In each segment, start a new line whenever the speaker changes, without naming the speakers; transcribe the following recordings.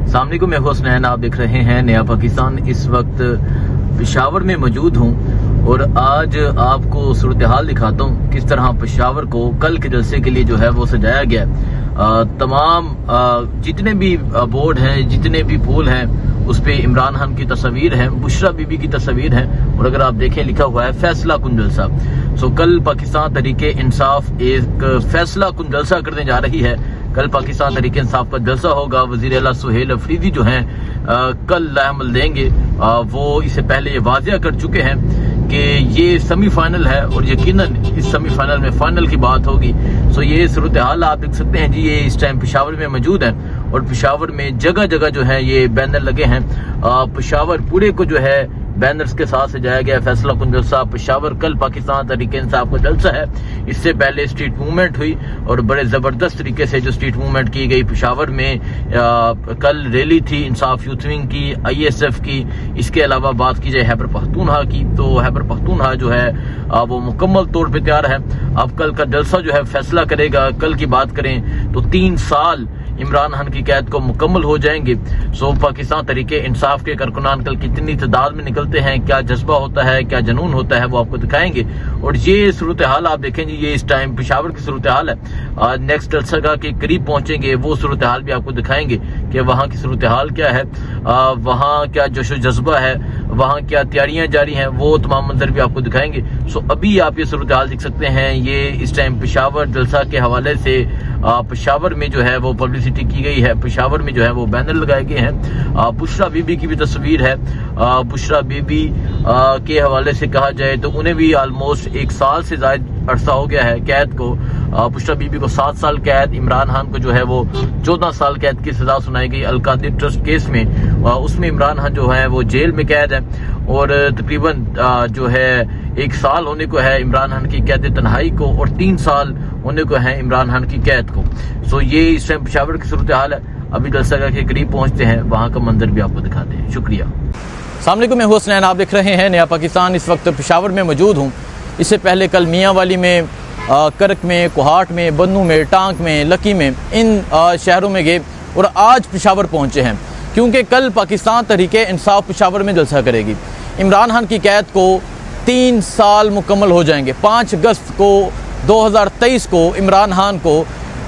सामने को मैं हुसनैन, आप देख रहे हैं नया पाकिस्तान। इस वक्त पेशावर में मौजूद हूँ और आज आपको सूरत हाल दिखाता हूँ किस तरह पेशावर को कल के जलसे के लिए जो है वो सजाया गया है। तमाम जितने भी बोर्ड हैं, जितने भी फूल हैं, उस पे इमरान खान की तस्वीर है, बुशरा बीबी की तस्वीर है और अगर आप देखें लिखा हुआ है फैसला कुन जलसा। सो कल पाकिस्तान तहरीके इंसाफ एक फैसला कुन जलसा करने जा रही है। कल पाकिस्तान तहरीके इंसाफ का जलसा होगा। वजीर आला सुहेल अफरीदी जो हैं कल लाअमल देंगे। वो इससे पहले ये वाजिया कर चुके हैं कि ये सेमीफाइनल है और यकीनन इस सेमीफाइनल में फाइनल की बात होगी। सो ये सूरत हाल आप देख सकते हैं जी। ये इस टाइम पेशावर में मौजूद है और पेशावर में जगह जगह जो है ये बैनर लगे हैं। पेशावर पूरे को जो है बैनर्स के साथ सजाया गया फैसला कुन जलसा पेशावर। कल पाकिस्तान तहरीके इंसाफ का जलसा है। इससे पहले स्ट्रीट मूवमेंट हुई और बड़े जबरदस्त तरीके से जो स्ट्रीट मूवमेंट की गई पेशावर में। कल रैली थी इंसाफ यूथ विंग की, ISF की। इसके अलावा बात की जाए खैबर पख्तूनख्वा की तो खैबर पख्तूनख्वा जो है वो मुकम्मल तौर पे तैयार है। अब कल का जलसा जो है फैसला करेगा। कल की बात करें तो 3 साल इमरान खान की कैद को मुकम्मल हो जाएंगे। सो पाकिस्तान तहरीके इंसाफ के कारकुनान कल कितनी तादाद में निकलते हैं, क्या जज्बा होता है, क्या जुनून होता है, वो आपको दिखाएंगे। और ये सूरत हाल आप देखेंगे, ये इस टाइम पेशावर की सूरत हाल है। नेक्स्ट जलसा के करीब पहुंचेंगे, वो सूरत हाल भी आपको दिखाएंगे कि वहाँ की सूरत हाल क्या है, वहाँ क्या जोशो जज्बा है, वहाँ क्या तैयारियां जारी हैं, वो तमाम मंजर भी आपको दिखाएंगे। सो अभी आप ये सूरत हाल देख सकते हैं। ये इस टाइम पेशावर जलसा के हवाले से पेशावर में जो है वो पब्लिसिटी की गई है। पेशावर में जो है वो बैनर लगाए गए हैं। बुशरा बीबी की भी तस्वीर है। बुशरा बीबी के हवाले से कहा जाए तो उन्हें भी ऑलमोस्ट 1 साल से ज्यादा अरसा हो गया है कैद को। बुशरा बीबी को 7 साल कैद, इमरान खान को जो है वो 14 साल कैद की सजा सुनाई गई अलकादिर ट्रस्ट केस में। उसमें इमरान खान जो है वो जेल में कैद है और तकरीबन जो है 1 साल होने को है इमरान खान की कैद तन्हाई को और 3 साल होने को है इमरान खान की कैद को। सो ये इस टाइम पेशावर की सूरत हाल है। अभी जलसा के करीब पहुंचते हैं, वहां का मंजर भी आपको दिखाते हैं। शुक्रिया।
सामने को मैं हुसनैन, आप देख रहे हैं नया पाकिस्तान। इस वक्त पेशावर में मौजूद हूँ। इससे पहले कल मियांवाली में, करक में, कोहाट में, बन्नू में, टांक में, लकी में, इन शहरों में गए और आज पेशावर पहुँचे हैं क्योंकि कल पाकिस्तान तहरीके इंसाफ पेशावर में जलसा करेगी। इमरान खान की कैद को 3 साल मुकम्मल हो जाएंगे। 5 अगस्त को 2023 को इमरान खान को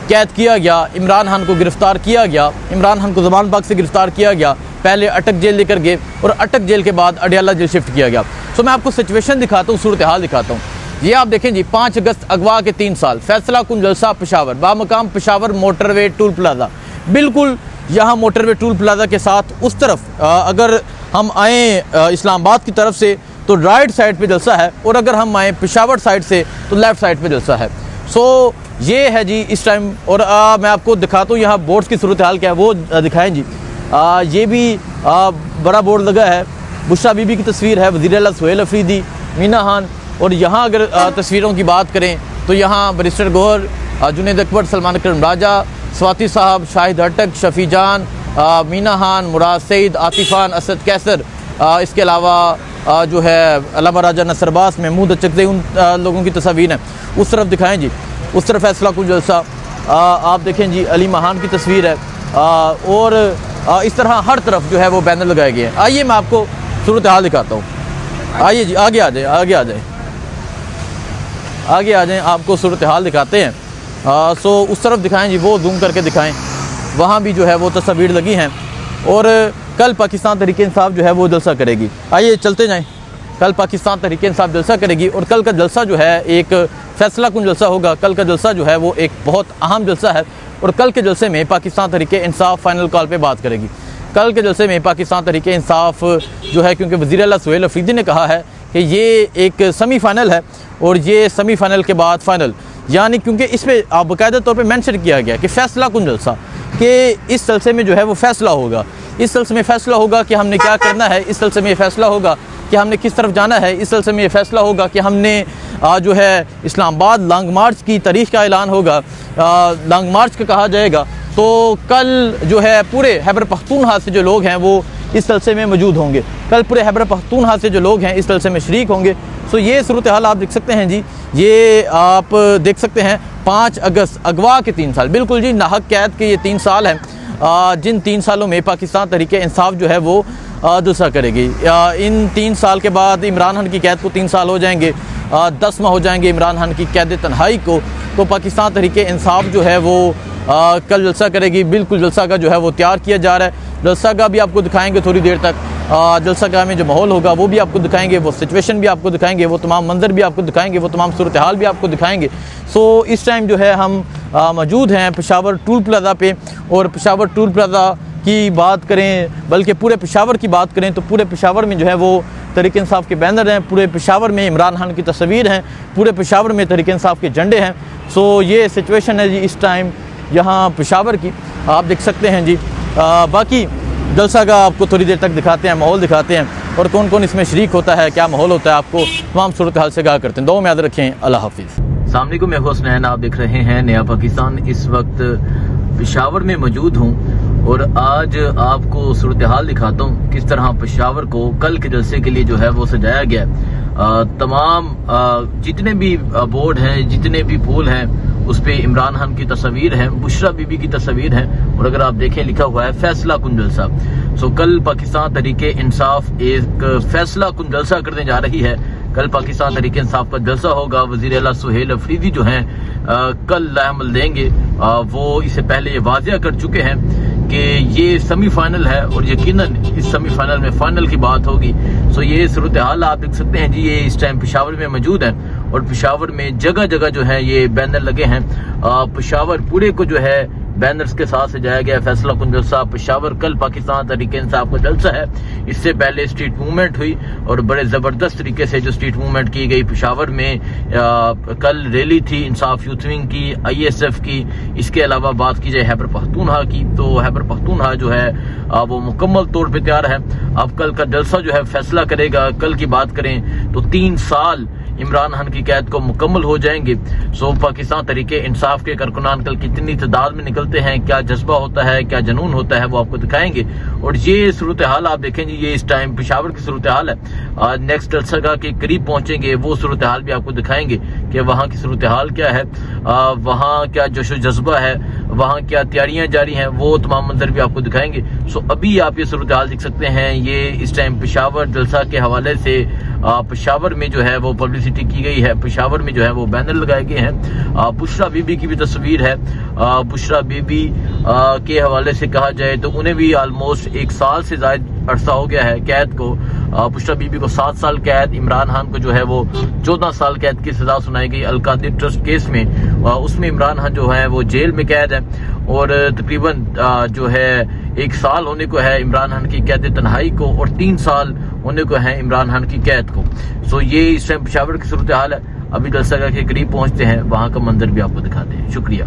कैद किया गया, इमरान खान को गिरफ्तार किया गया, इमरान खान को ज़मान बाग से गिरफ्तार किया गया। पहले अटक जेल लेकर गए और अटक जेल के बाद अडियाला जेल शिफ्ट किया गया। सो मैं आपको सिचुएशन दिखाता हूँ, सूरत हाल दिखाता हूँ। ये आप देखें जी, 5 अगस्त अगवा के 3 साल, फैसला कुन जलसा पेशावर, बामकाम पेशावर मोटरवे टूल प्लाजा। बिल्कुल यहाँ मोटरवे टूल प्लाजा के साथ उस तरफ अगर हम आए इस्लामाबाद की तरफ से तो राइट साइड पे जलसा है और अगर हम आए पेशावर साइड से तो लेफ्ट साइड पे जलसा है। सो ये है जी इस टाइम। और मैं आपको दिखाता हूँ यहाँ बोर्ड्स की सूरत हाल क्या है वो दिखाएं जी। ये भी बड़ा बोर्ड लगा है, बुशरा बीबी की तस्वीर है, वज़ीर आला सुहेल अफरीदी, मीना खान। और यहाँ अगर तस्वीरों की बात करें तो यहाँ बैरिस्टर गौहर, जुनैद अकबर, सलमान अकरम राजा, स्वाति साहब, शाहिद हटक, शफी जान, मीना खान, मुराद सईद, आतिफान, असद कैसर, इसके अलावा जो है अल्लामा राजा नसरबास, महमूद अचकज़ई, उन लोगों की तस्वीर हैं। उस तरफ दिखाएं जी, उस तरफ फैसला कुन जलसा आप देखें जी, अली महान की तस्वीर है। और इस तरह हर तरफ जो है वो बैनर लगाए गए हैं। आइए मैं आपको सूरत हाल दिखाता हूँ। आइए जी, आगे आ जाए, आगे आ जाए, आगे आ जाएँ, आपको सूरत हाल दिखाते हैं। सो उस तरफ दिखाएं जी, वो जूम करके दिखाएं, वहाँ भी जो है वो तस्वीर लगी हैं। और कल पाकिस्तान तहरीके इंसाफ जो है वो जलसा करेगी। आइए चलते जाएं। कल पाकिस्तान तहरीके इंसाफ जलसा करेगी और कल का जलसा जो है एक फैसला कुन जलसा होगा। कल का जलसा जो है वो एक बहुत अहम जलसा है और कल के जलसे में पाकिस्तान तहरीके इंसाफ फाइनल कॉल पे बात करेगी। कल के जलसे में पाकिस्तान तहरीके इंसाफ जो है, क्योंकि वज़ीर आला सुहेल अफरीदी ने कहा है कि ये एक सेमीफाइनल है और ये सेमीफाइनल के बाद फाइनल, यानी क्योंकि इस पर बाकायदा तौर पे मेंशन किया गया कि फैसला कुन जलसा, कि इस जलसे में जो है वो फैसला होगा। इस जलसे में फैसला होगा कि हमने क्या करना है, इस जलसे में ये फैसला होगा कि हमने किस तरफ जाना है, इस जलसे में ये फैसला होगा कि हमने जो है इस्लामाबाद लॉन्ग मार्च की तारीख का ऐलान होगा, लॉन्ग मार्च का कहा जाएगा। तो कल जो है पूरे खैबर पख्तूनख्वा से जो लोग हैं वो इस जलसे में मौजूद होंगे। कल पूरे खैबर पख्तूनख्वा से जो लोग हैं इस जलसे में शरीक होंगे। सो ये सूरत हाल आप देख सकते हैं जी। ये आप देख सकते हैं 5 अगस्त अगवा के 3 साल, बिल्कुल जी नाहक कैद के ये 3 साल हैं। जिन 3 सालों में पाकिस्तान तहरीक इंसाफ जो है वो जलसा करेगी। इन 3 साल के बाद इमरान खान की कैद को 3 साल हो जाएंगे, 10 माह हो जाएंगे इमरान खान की कैद तन्हाई को। तो पाकिस्तान तहरीक इंसाफ जो है वो कल जलसा करेगी। बिल्कुल जलसा का जो है वो तैयार किया जा रहा है। जलसा का भी आपको दिखाएंगे थोड़ी देर तक। जलसा का में जो माहौल होगा वो भी आपको दिखाएंगे, वो सिचुएशन भी आपको दिखाएंगे, वो तमाम मंजर भी आपको दिखाएंगे, वो तमाम सूरत हाल भी आपको दिखाएंगे। सो इस टाइम जो है हम मौजूद हैं पेशावर टूल प्लाजा पे। और पेशावर टूल प्लाजा की बात करें, बल्कि पूरे पेशावर की बात करें तो पूरे पेशावर में जो है वो तहरीक इंसाफ के बैनर हैं, पूरे पेशावर में इमरान खान की तस्वीर हैं, पूरे पेशावर में तहरीक इंसाफ के झंडे हैं। सो ये सिचुएशन है जी इस टाइम यहाँ पेशावर की, आप देख सकते हैं जी। बाकी जलसा का आपको थोड़ी देर तक दिखाते हैं, माहौल दिखाते हैं और कौन कौन इसमें शरीक होता है, क्या माहौल होता है, आपको तमाम सूरत हाल से आगाह करते हैं। दुआ में याद रखें। अल्लाह हाफिज़।
सामने को मैं हुसनैन, आप देख रहे हैं नया पाकिस्तान। इस वक्त पेशावर में मौजूद हूँ और आज आपको सूरत हाल दिखाता हूँ किस तरह पेशावर को कल के जलसे के लिए जो है वो सजाया गया। तमाम जितने भी बोर्ड हैं, जितने भी पोल हैं, उस पे इमरान खान की तस्वीर है, बुशरा बीबी की तस्वीर है और अगर आप देखें लिखा हुआ है फैसला कुन जलसा। सो कल पाकिस्तान तहरीक इंसाफ एक फैसला कुन जलसा करने जा रही है। कल पाकिस्तान तहरीक इंसाफ का जलसा होगा। वजीर आला सुहेल अफरीदी जो हैं कल लाअमल देंगे। वो इससे पहले ये वाजिया कर चुके हैं कि ये सेमीफाइनल है और यकीनन इस सेमीफाइनल में फाइनल की बात होगी। सो ये सूरत हाल आप देख सकते हैं जी। ये इस टाइम पेशावर में मौजूद है और पेशावर में जगह जगह जो है ये बैनर लगे हैं। पेशावर पूरे को जो है बैनर्स के साथ सजाया गया। फैसला कुन जलसा पेशावर कल पाकिस्तान तहरीक इंसाफ का जलसा है। इससे पहले स्ट्रीट मूवमेंट हुई और बड़े जबरदस्त तरीके से जो स्ट्रीट मूवमेंट की गई पेशावर में। कल रैली थी इंसाफ यूथ विंग की, ISF की। इसके अलावा बात की जाए खैबर पख्तूनख्वा की तो खैबर पख्तूनख्वा जो है वो मुकम्मल तौर पे तैयार है। अब कल का जलसा जो है फैसला करेगा। कल की बात करें तो 3 साल इमरान खान की कैद को मुकम्मल हो जाएंगे। सो पाकिस्तान तहरीक इंसाफ के कारकुनान कल कितनी तादाद में निकलते हैं, क्या जज्बा होता है, क्या जनून होता है, वो आपको दिखाएंगे। और ये सूरत हाल आप देखें जी, ये इस टाइम पेशावर की सूरत हाल है। आज नेक्स्ट जलसा के करीब पहुंचेंगे, वो सूरत हाल भी आपको दिखाएंगे कि वहाँ की सूरत हाल क्या है, वहाँ क्या जोशो जज्बा है, वहाँ क्या तैयारियां जारी हैं, वो तमाम मंजर भी आपको दिखाएंगे। सो अभी आप ये सूरत हाल देख सकते हैं। ये इस टाइम पेशावर जलसा के हवाले से पेशावर में जो है वो पब्लिसिटी की गई है। पेशावर में जो है वो बैनर लगाए गए हैं। बुशरा बीबी की भी तस्वीर है। बुशरा बीबी के हवाले से कहा जाए तो उन्हें भी ऑलमोस्ट 1 साल से ज्यादा अरसा हो गया है कैद को। बुशरा बीबी को 7 साल कैद, इमरान खान को जो है वो 14 साल कैद की सजा सुनाई गई अलकादिर ट्रस्ट केस में। उसमें इमरान खान जो है वो जेल में कैद है और तकरीबन जो है 1 साल होने को है इमरान खान की कैद तन्हाई को और 3 साल होने को है इमरान खान की कैद को। सो ये इस टाइम पेशावर की सूरत हाल है। अभी जलसा के करीब पहुंचते हैं, वहां का मंजर भी आपको दिखाते हैं। शुक्रिया।